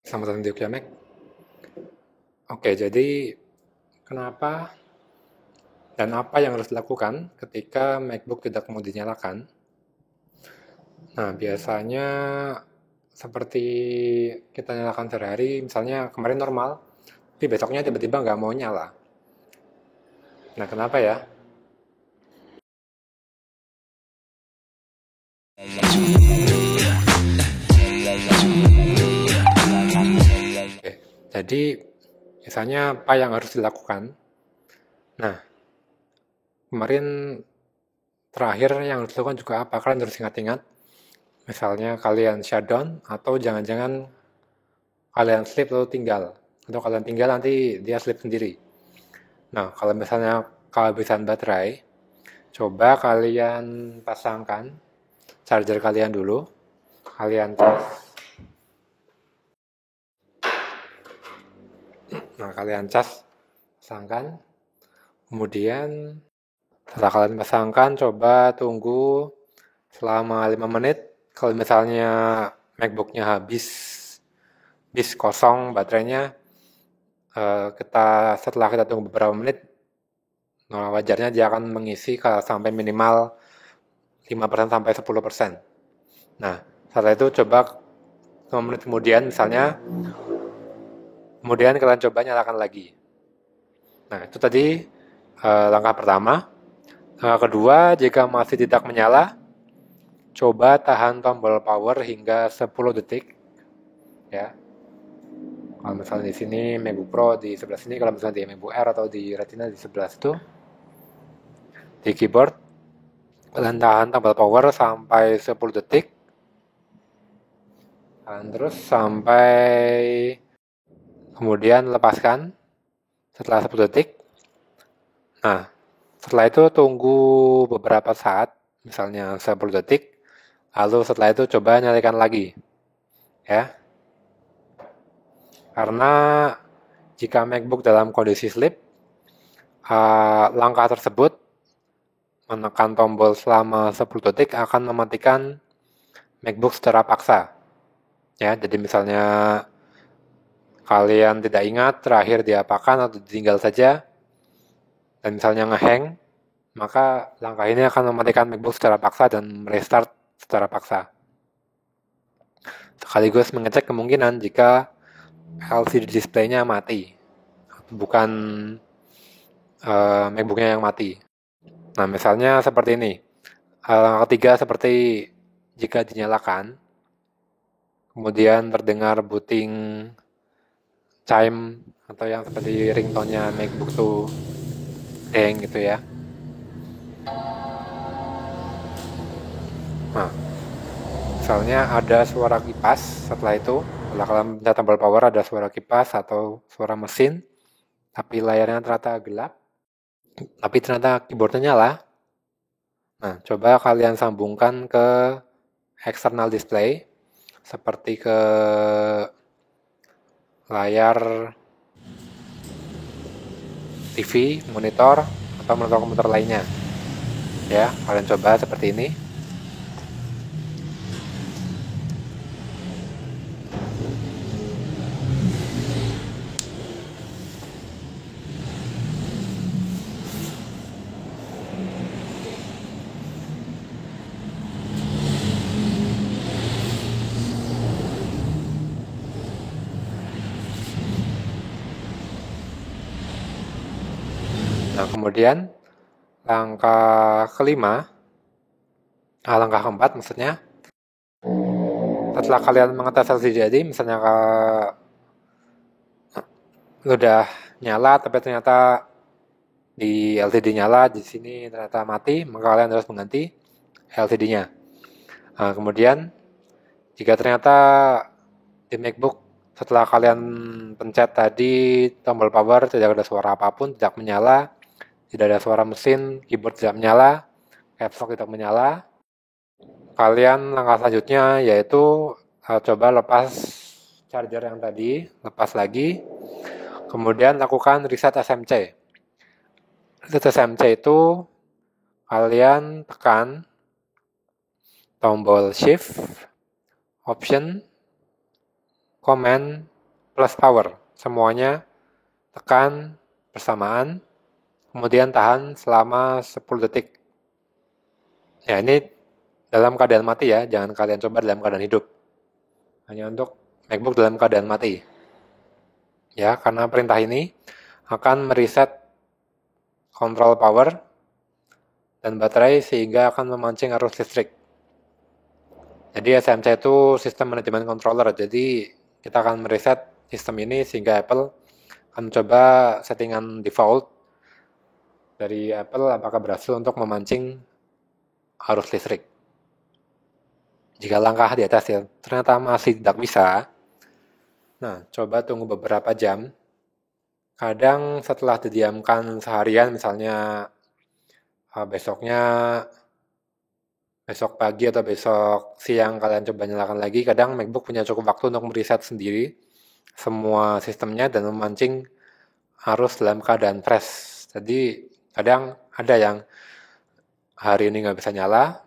Selamat datang di Ukia Mac. Oke, jadi kenapa dan apa yang harus dilakukan ketika MacBook tidak mau dinyalakan? Nah, biasanya seperti kita nyalakan sehari-hari, misalnya kemarin normal, tapi besoknya tiba-tiba nggak mau nyala. Nah, kenapa ya? Oke, jadi misalnya apa yang harus dilakukan? Nah, kemarin terakhir yang harus dilakukan juga apa? Kalian harus ingat-ingat. Misalnya kalian shutdown atau jangan-jangan kalian sleep lalu tinggal. Atau kalian tinggal nanti dia sleep sendiri. Nah, kalau misalnya kehabisan baterai, coba kalian pasangkan charger kalian dulu. Kalian cas. Nah, kalian cas, pasangkan. Kemudian setelah kalian pasangkan, coba tunggu selama 5 menit. Kalau misalnya MacBooknya habis kosong baterainya, setelah kita tunggu beberapa menit, nah wajarnya dia akan mengisi sampai minimal 5% sampai 10%. Nah, setelah itu coba 5 menit kemudian misalnya, kemudian kalian coba nyalakan lagi. Nah, itu tadi langkah pertama. Langkah kedua, jika masih tidak menyala, coba tahan tombol power hingga 10 detik. Ya, kalau misalnya di sini MacBook Pro di sebelah sini, kalau misalnya di MacBook Air atau di Retina di sebelah situ, di keyboard, kalian tahan tombol power sampai 10 detik. Dan terus sampai kemudian lepaskan setelah 10 detik. Nah, setelah itu tunggu beberapa saat, misalnya 10 detik, lalu setelah itu coba nyalakan lagi. Ya, karena jika MacBook dalam kondisi sleep, langkah tersebut menekan tombol selama 10 detik akan mematikan MacBook secara paksa. Ya, jadi misalnya kalian tidak ingat terakhir diapakan atau ditinggal saja, dan misalnya ngehang, maka langkah ini akan mematikan MacBook secara paksa dan restart secara paksa. Sekaligus mengecek kemungkinan jika LCD display-nya mati, bukan MacBook-nya yang mati. Nah, misalnya seperti ini. Langkah ketiga seperti jika dinyalakan, kemudian terdengar booting chime atau yang seperti ringtone-nya MacBook tuh deng gitu ya. Nah, misalnya ada suara kipas setelah itu, setelah kalian pencet tombol power ada suara kipas atau suara mesin, tapi layarnya ternyata gelap, tapi ternyata keyboardnya nyala. Nah, coba kalian sambungkan ke external display, seperti ke layar TV, monitor, atau monitor komputer lainnya. Ya, kalian coba seperti ini. Nah, kemudian langkah keempat maksudnya, setelah kalian mengetes LCD, misalnya udah nyala tapi ternyata di LCD nyala, di sini ternyata mati, maka kalian harus mengganti LCD-nya. Nah, kemudian jika ternyata di MacBook setelah kalian pencet tadi tombol power tidak ada suara apapun, tidak menyala, tidak ada suara mesin, keyboard tidak menyala, caps lock tidak menyala, kalian langkah selanjutnya yaitu coba lepas charger yang tadi, lepas lagi, kemudian lakukan reset SMC. Reset SMC itu kalian tekan tombol shift, option, command, plus power. Semuanya tekan bersamaan, kemudian tahan selama 10 detik. Ya, ini dalam keadaan mati ya, jangan kalian coba dalam keadaan hidup. Hanya untuk MacBook dalam keadaan mati. Ya, karena perintah ini akan mereset kontrol power dan baterai sehingga akan memancing arus listrik. Jadi SMC itu sistem manajemen controller, jadi kita akan mereset sistem ini sehingga Apple akan mencoba settingan default dari Apple apakah berhasil untuk memancing arus listrik. Jika langkah di atas ya ternyata masih tidak bisa, nah coba tunggu beberapa jam. Kadang setelah didiamkan seharian, misalnya besok pagi atau besok siang kalian coba nyalakan lagi, kadang MacBook punya cukup waktu untuk mereset sendiri semua sistemnya dan memancing arus dalam keadaan fresh. Jadi kadang ada yang hari ini nggak bisa nyala,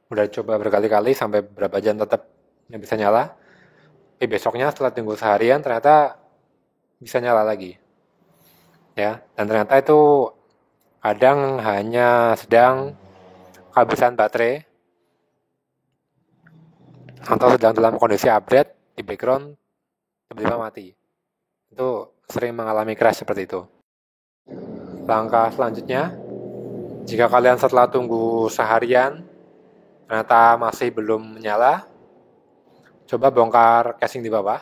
udah coba berkali-kali sampai berapa jam tetap nggak bisa nyala, tapi besoknya setelah tunggu seharian ternyata bisa nyala lagi. Ya, dan ternyata itu kadang hanya sedang kehabisan baterai atau sedang dalam kondisi update di background tiba-tiba mati. Itu sering mengalami crash seperti itu. Langkah selanjutnya, jika kalian setelah tunggu seharian ternyata masih belum menyala, coba bongkar casing di bawah.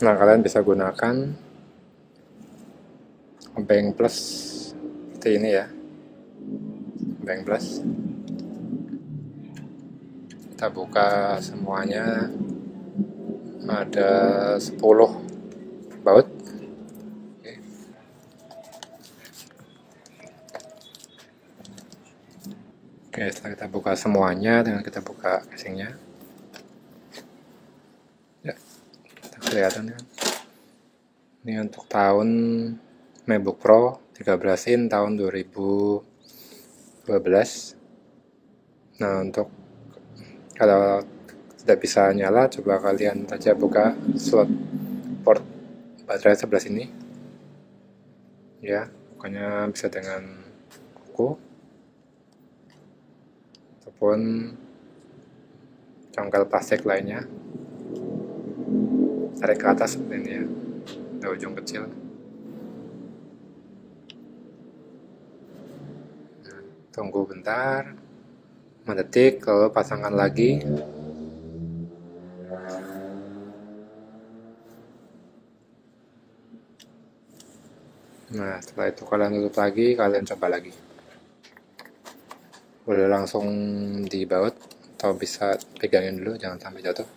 Nah, kalian bisa gunakan Bank Plus seperti ini ya. Bank Plus. Kita buka semuanya. Ada 10 baut. Oke, setelah kita buka semuanya, dengan kita buka casingnya. Ya, kita kelihatan kan. Ini untuk tahun MacBook Pro 13 in tahun 2012. Nah, untuk kalau tidak bisa nyala, coba kalian saja buka slot port baterai sebelah sini. Ya, bukannya bisa dengan kuku ataupun congkel plastik lainnya. Tarik ke atas seperti ini ya, ada ujung kecil. Nah, tunggu bentar, 5 detik, lalu pasangkan lagi. Nah, setelah itu kalian tutup lagi, kalian coba lagi. Boleh langsung dibaut atau bisa pegangin dulu, jangan sampai jatuh.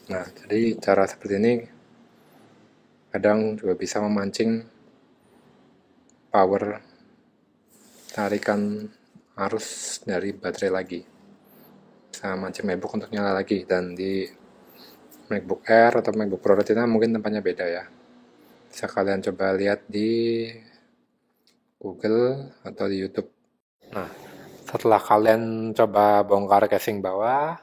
Nah, jadi cara seperti ini kadang juga bisa memancing power tarikan arus dari baterai lagi. Bisa mancing MacBook untuk nyala lagi, dan di MacBook Air atau MacBook Pro Retina mungkin tempatnya beda ya. Bisa kalian coba lihat di Google atau di YouTube. Nah, setelah kalian coba bongkar casing bawah,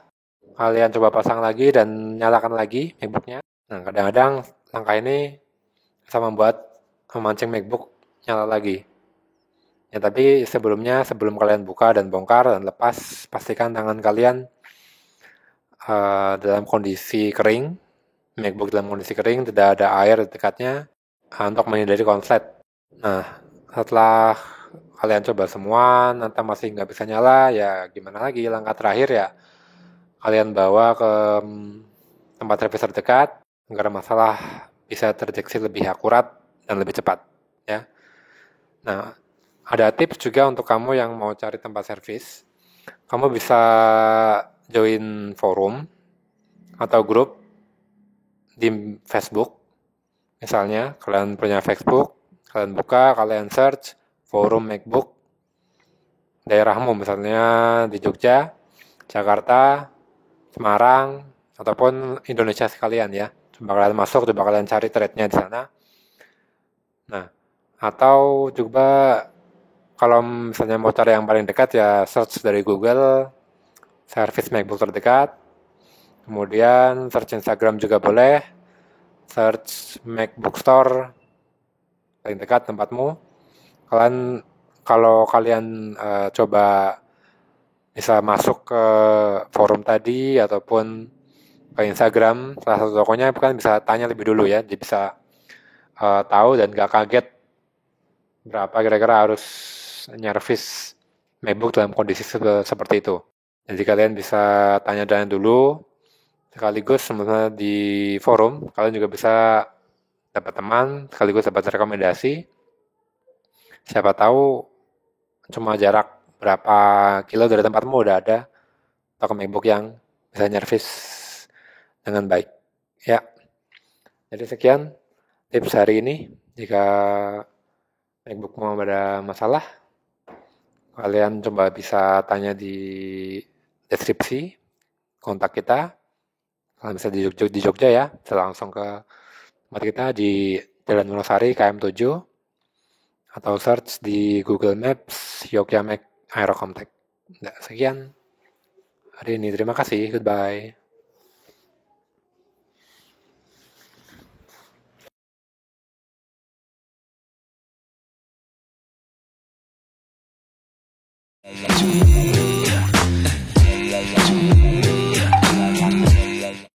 kalian coba pasang lagi dan nyalakan lagi MacBooknya. Nah, kadang-kadang langkah ini bisa memancing MacBook nyala lagi. Ya, tapi sebelum kalian buka dan bongkar dan lepas, pastikan tangan kalian dalam kondisi kering, MacBook dalam kondisi kering, tidak ada air di dekatnya, untuk menghindari konslet. Nah, setelah kalian coba semua, nanti masih nggak bisa nyala, ya gimana lagi, langkah terakhir ya, kalian bawa ke tempat servis terdekat, agar masalah bisa terdeteksi lebih akurat dan lebih cepat. Ya. Nah, ada tips juga untuk kamu yang mau cari tempat servis. Kamu bisa join forum atau grup di Facebook. Misalnya, kalian punya Facebook, kalian buka, kalian search forum MacBook daerahmu, misalnya di Jogja, Jakarta, Semarang, ataupun Indonesia sekalian ya. Coba kalian masuk, coba kalian cari thread-nya di sana. Nah, atau juga kalau misalnya mau cari yang paling dekat ya search dari Google, service MacBook terdekat. Kemudian search Instagram juga boleh, search MacBook Store paling dekat tempatmu. Kalau kalian coba bisa masuk ke forum tadi ataupun ke Instagram salah satu tokonya, kan bisa tanya lebih dulu ya, jadi bisa tahu dan gak kaget berapa kira-kira harus nyervis MacBook dalam kondisi seperti itu. Jadi kalian bisa tanya-tanya dulu, sekaligus sebenarnya di forum kalian juga bisa dapat teman, sekaligus dapat rekomendasi. Siapa tahu cuma jarak berapa kilo dari tempatmu udah ada toko MacBook yang bisa nyervis dengan baik. Ya, jadi sekian tips hari ini. Jika MacBookmu ada masalah, kalian coba bisa tanya di deskripsi kontak kita. Kalian bisa di Jogja ya, bisa langsung ke tempat kita di Jalan Wonosari KM7 atau search di Google Maps Jogja Mac Aerocomtech. Nah, sekian hari ini. Terima kasih. Goodbye. Yeah.